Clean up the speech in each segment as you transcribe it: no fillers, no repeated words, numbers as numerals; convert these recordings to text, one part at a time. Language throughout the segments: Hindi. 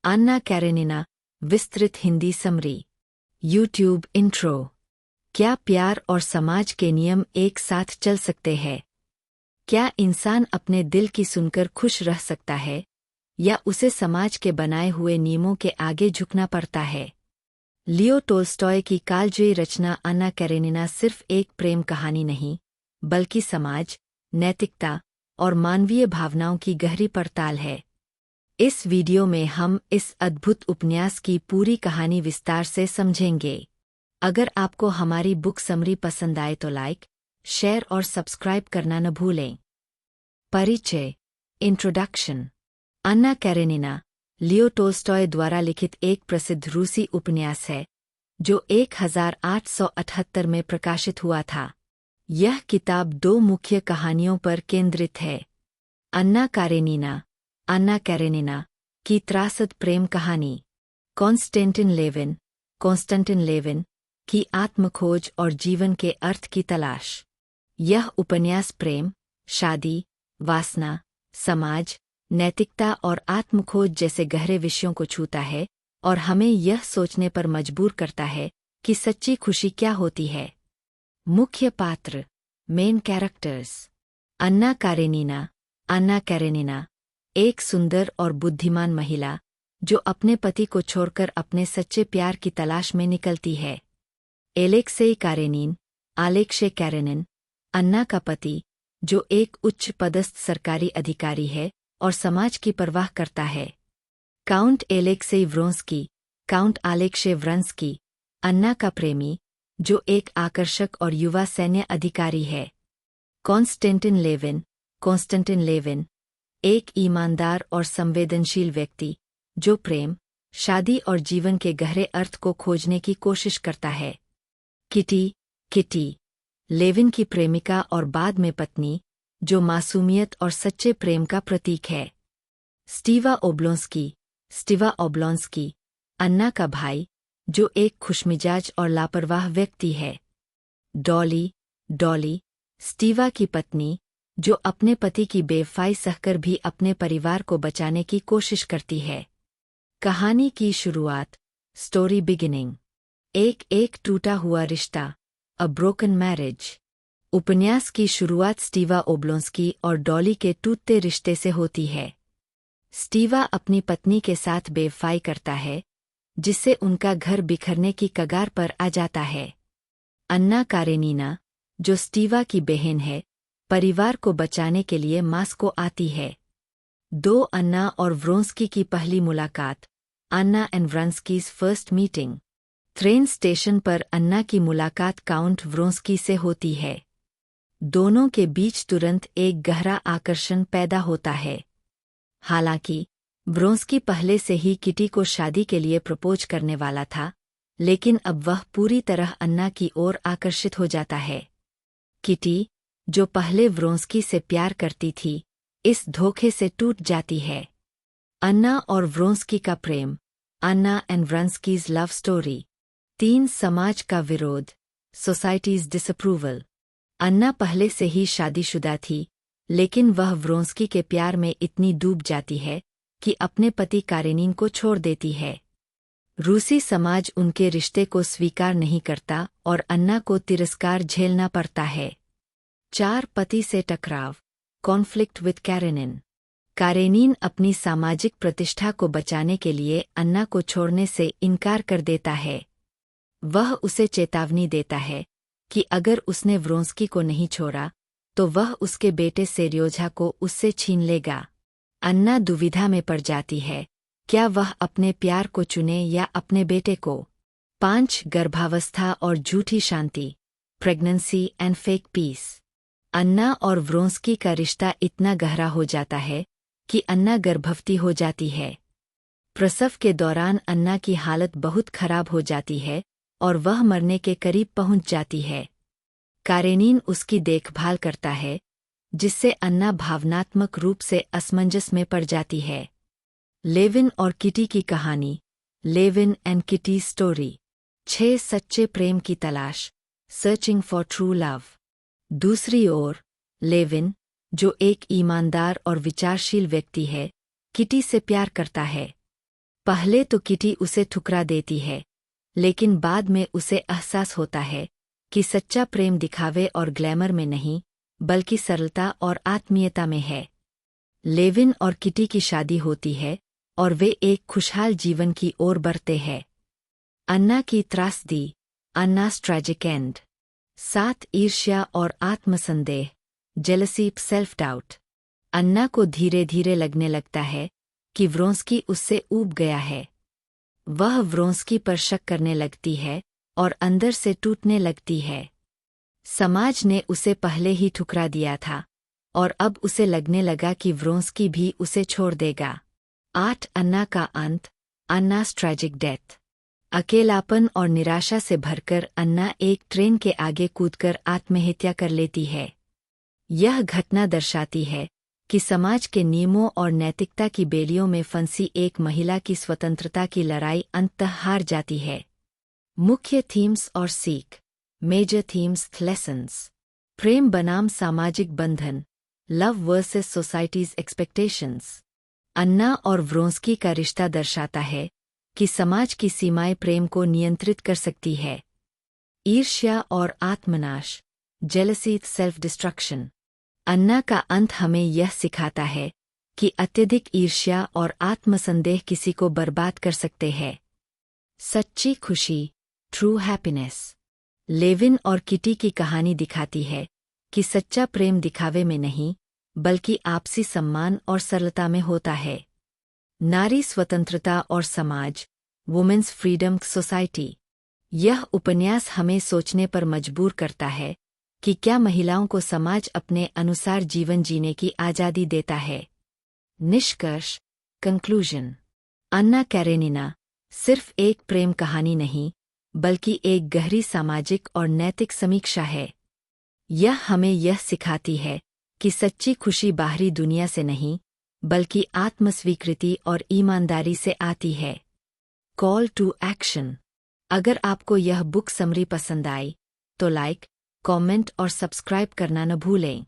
अन्ना कैरेनिना, विस्तृत हिंदी समरी। YouTube intro. क्या प्यार और समाज के नियम एक साथ चल सकते हैं? क्या इंसान अपने दिल की सुनकर खुश रह सकता है, या उसे समाज के बनाए हुए नियमों के आगे झुकना पड़ता है? लियो टोल्स्टॉय की कालजयी रचना अन्ना कैरेनिना सिर्फ एक प्रेम कहानी नहीं, बल्कि समाज, नैतिकता और मानवीय भावनाओं की गहरी पड़ताल है। इस वीडियो में हम इस अद्भुत उपन्यास की पूरी कहानी विस्तार से समझेंगे। अगर आपको हमारी बुक समरी पसंद आए तो लाइक, शेयर और सब्सक्राइब करना न भूलें। परिचय, इंट्रोडक्शन। अन्ना कैरेनिना लियो टोल्स्टॉय द्वारा लिखित एक प्रसिद्ध रूसी उपन्यास है, जो 1878 में प्रकाशित हुआ था। यह किताब दो मुख्य कहानियों पर केंद्रित है। अन्ना कैरेनिना की त्रासद प्रेम कहानी, कॉन्स्टेंटिन लेविन की आत्मखोज और जीवन के अर्थ की तलाश। यह उपन्यास प्रेम, शादी, वासना, समाज, नैतिकता और आत्मखोज जैसे गहरे विषयों को छूता है और हमें यह सोचने पर मजबूर करता है कि सच्ची खुशी क्या होती है। मुख्य पात्र, मेन कैरेक्टर्स। अन्ना कैरेनिना एक सुंदर और बुद्धिमान महिला, जो अपने पति को छोड़कर अपने सच्चे प्यार की तलाश में निकलती है। एलेक्सेई कैरेनिन, अन्ना का पति, जो एक उच्च पदस्थ सरकारी अधिकारी है और समाज की परवाह करता है। काउंट एलेक्सेई व्रंस्की, अन्ना का प्रेमी, जो एक आकर्षक और युवा सैन्य अधिकारी है। कॉन्स्टेंटिन लेविन, एक ईमानदार और संवेदनशील व्यक्ति, जो प्रेम, शादी और जीवन के गहरे अर्थ को खोजने की कोशिश करता है। किटी, लेविन की प्रेमिका और बाद में पत्नी, जो मासूमियत और सच्चे प्रेम का प्रतीक है। स्टीवा ओब्लोंस्की, अन्ना का भाई, जो एक खुशमिजाज और लापरवाह व्यक्ति है। डॉली, स्टीवा की पत्नी, जो अपने पति की बेवफाई सहकर भी अपने परिवार को बचाने की कोशिश करती है। कहानी की शुरुआत, स्टोरी बिगिनिंग। एक टूटा हुआ रिश्ता, अ ब्रोकन मैरिज। उपन्यास की शुरुआत स्टीवा ओब्लोंस्की और डॉली के टूटते रिश्ते से होती है। स्टीवा अपनी पत्नी के साथ बेवफाई करता है, जिससे उनका घर बिखरने की कगार पर आ जाता है। अन्ना कैरेनिना, जो स्टीवा की बहन है, परिवार को बचाने के लिए मास्को आती है। दो अन्ना और व्रोंस्की की पहली मुलाकात, Anna and Vronsky's first meeting. Train station पर अन्ना की मुलाकात काउंट व्रोंस्की से होती है। दोनों के बीच तुरंत एक गहरा आकर्षण पैदा होता है। हालांकि व्रोंस्की पहले से ही किटी को शादी के लिए प्रपोज करने वाला था, लेकिन अब वह पूरी तरह अन्ना की ओर आकर्षित हो जाता है। किटी, जो पहले व्रोंस्की से प्यार करती थी, इस धोखे से टूट जाती है। अन्ना और व्रोंस्की का प्रेम, अन्ना एंड व्रंस्कीज लव स्टोरी। 3 समाज का विरोध, सोसाइटीज डिसअप्रूवल। अन्ना पहले से ही शादीशुदा थी, लेकिन वह व्रोंस्की के प्यार में इतनी डूब जाती है कि अपने पति कैरेनिन को छोड़ देती है। रूसी समाज उनके रिश्ते को स्वीकार नहीं करता और अन्ना को तिरस्कार झेलना पड़ता है। 4 पति से टकराव, कॉन्फ्लिक्ट विद कैरेनिन अपनी सामाजिक प्रतिष्ठा को बचाने के लिए अन्ना को छोड़ने से इनकार कर देता है। वह उसे चेतावनी देता है कि अगर उसने व्रोंस्की को नहीं छोड़ा, तो वह उसके बेटे सेर्योजा को उससे छीन लेगा। अन्ना दुविधा में पड़ जाती है, क्या वह अपने प्यार को चुने या अपने बेटे को। 5 गर्भावस्था और झूठी शांति, प्रेगनेंसी एंड फेक पीस। अन्ना और व्रोंस्की का रिश्ता इतना गहरा हो जाता है कि अन्ना गर्भवती हो जाती है। प्रसव के दौरान अन्ना की हालत बहुत खराब हो जाती है और वह मरने के करीब पहुंच जाती है। कैरेनिन उसकी देखभाल करता है, जिससे अन्ना भावनात्मक रूप से असमंजस में पड़ जाती है। लेविन और किटी की कहानी, लेविन एंड किटी स्टोरी। 6 सच्चे प्रेम की तलाश, सर्चिंग फॉर ट्रू लव। दूसरी ओर, लेविन, जो एक ईमानदार और विचारशील व्यक्ति है, किटी से प्यार करता है। पहले तो किटी उसे ठुकरा देती है, लेकिन बाद में उसे एहसास होता है कि सच्चा प्रेम दिखावे और ग्लैमर में नहीं, बल्कि सरलता और आत्मीयता में है। लेविन और किटी की शादी होती है और वे एक खुशहाल जीवन की ओर बढ़ते हैं। अन्ना की त्रासदी, अन्ना's ट्रैजिक एंड। 7 ईर्ष्या और आत्मसंदेह, जेलसी, सेल्फ डाउट। अन्ना को धीरे धीरे लगने लगता है कि व्रोंस्की उससे ऊब गया है। वह व्रोंस्की पर शक करने लगती है और अंदर से टूटने लगती है। समाज ने उसे पहले ही ठुकरा दिया था और अब उसे लगने लगा कि व्रोंस्की भी उसे छोड़ देगा। 8 अन्ना का अंत, अन्ना's ट्रैजिक डेथ। अकेलापन और निराशा से भरकर अन्ना एक ट्रेन के आगे कूदकर आत्महत्या कर लेती है। यह घटना दर्शाती है कि समाज के नियमों और नैतिकता की बेड़ियों में फंसी एक महिला की स्वतंत्रता की लड़ाई अंततः हार जाती है। मुख्य थीम्स और सीख। Major themes, lessons. प्रेम बनाम सामाजिक बंधन, लव वर्सेस सोसाइटीज एक्सपेक्टेशंस। अन्ना और व्रोंस्की का रिश्ता दर्शाता है कि समाज की सीमाएं प्रेम को नियंत्रित कर सकती है। ईर्ष्या और आत्मनाश, जेलसी, सेल्फ डिस्ट्रक्शन। अन्ना का अंत हमें यह सिखाता है कि अत्यधिक ईर्ष्या और आत्मसंदेह किसी को बर्बाद कर सकते हैं। सच्ची खुशी, ट्रू हैप्पीनेस। लेविन और किटी की कहानी दिखाती है कि सच्चा प्रेम दिखावे में नहीं, बल्कि आपसी सम्मान और सरलता में होता है। नारी स्वतंत्रता और समाज, वुमेन्स फ्रीडम सोसाइटी। यह उपन्यास हमें सोचने पर मजबूर करता है कि क्या महिलाओं को समाज अपने अनुसार जीवन जीने की आज़ादी देता है। निष्कर्ष, कंक्लूजन। अन्ना कैरेनिना सिर्फ एक प्रेम कहानी नहीं, बल्कि एक गहरी सामाजिक और नैतिक समीक्षा है। यह हमें यह सिखाती है कि सच्ची खुशी बाहरी दुनिया से नहीं, बल्कि आत्मस्वीकृति और ईमानदारी से आती है। Call to action. अगर आपको यह बुक समरी पसंद आई तो लाइक, कमेंट और सब्सक्राइब करना न भूलें।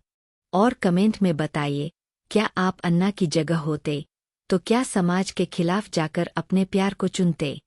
और कमेंट में बताइए, क्या आप अन्ना की जगह होते तो क्या समाज के खिलाफ जाकर अपने प्यार को चुनते।